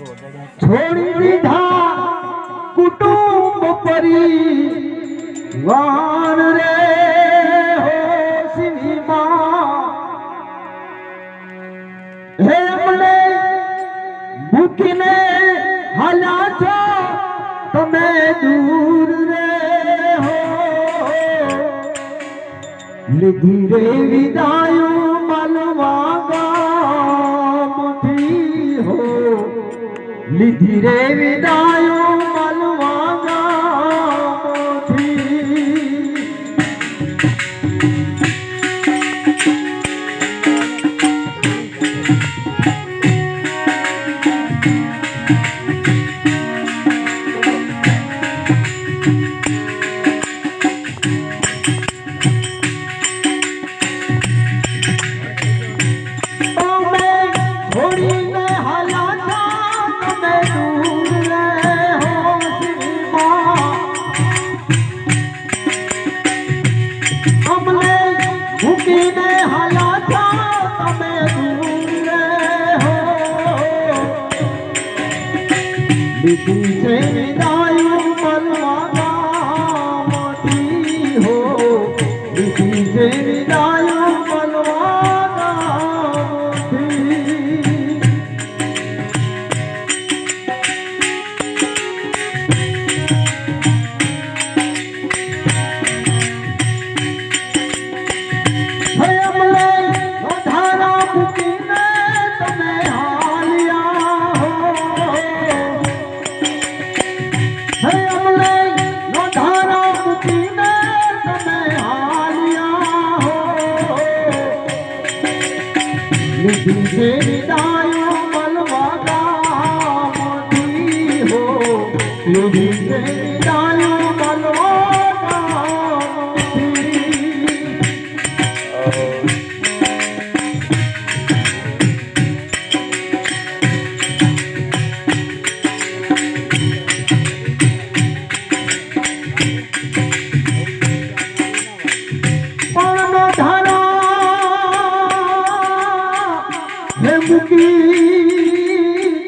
छोड़ी दीधा कुटुंब परिवार रे हो सिनेमा हे अमने मूकीने हला छो तमे दूर रे हो લીધી રે વિદાયો માલવા ગામથી હો લીધી રે વિદાયો માલવા ગામથી લીધી છે વિદાયો મળવા ગામથી હો લીધી છે વિદાયો મળવા ગામથી હે અમલે વધારા મૂકીને તમે લીધી છે વિદાયો મળવા ગામથી હો લીધી છે વિદાયો મળવા ગામથી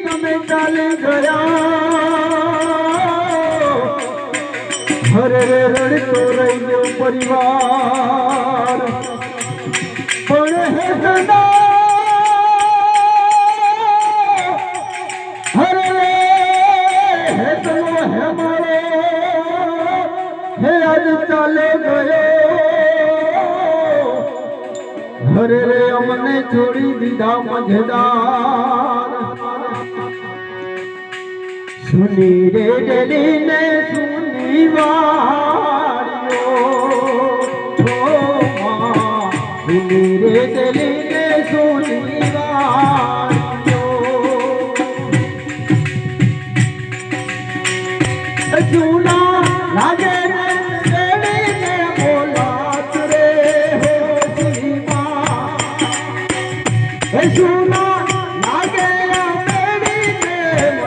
તમે ચાલે ગયા હરે રે રડતો રહી ગયો પરિવાર પણ હે સદા હરે રે હે તનો હે મારો હે આજ ચાલે ગયો હરે રે અમને છોડી દીધા મજેદાર સુની રે ડેલી ને સુની વાળ્યો સુની રે ડેલી ને સુની વાળ્યો જૂના લાગે સુના લાગે મેરી પ્રેમ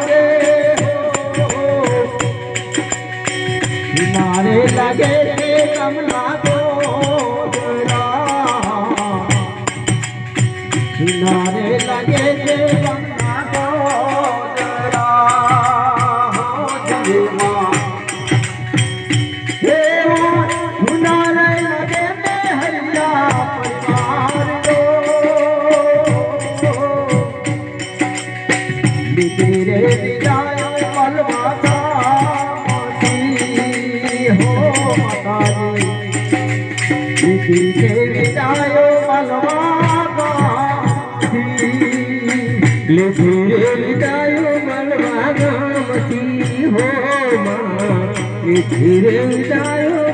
રે કિનારે લાગે રે કમલા ગોરા કિનારે લાગે રે કમલા ગોરા હો જયમાં હે કિનારે લાગે મે હરિયા લીધી રે વિદાયો મળવા ગામથી હો માતાજી લીધી રે વિદાયો મળવા ગામથી લીધી રે વિદાયો મળવા ગામથી હો લીધી રે વિદાયો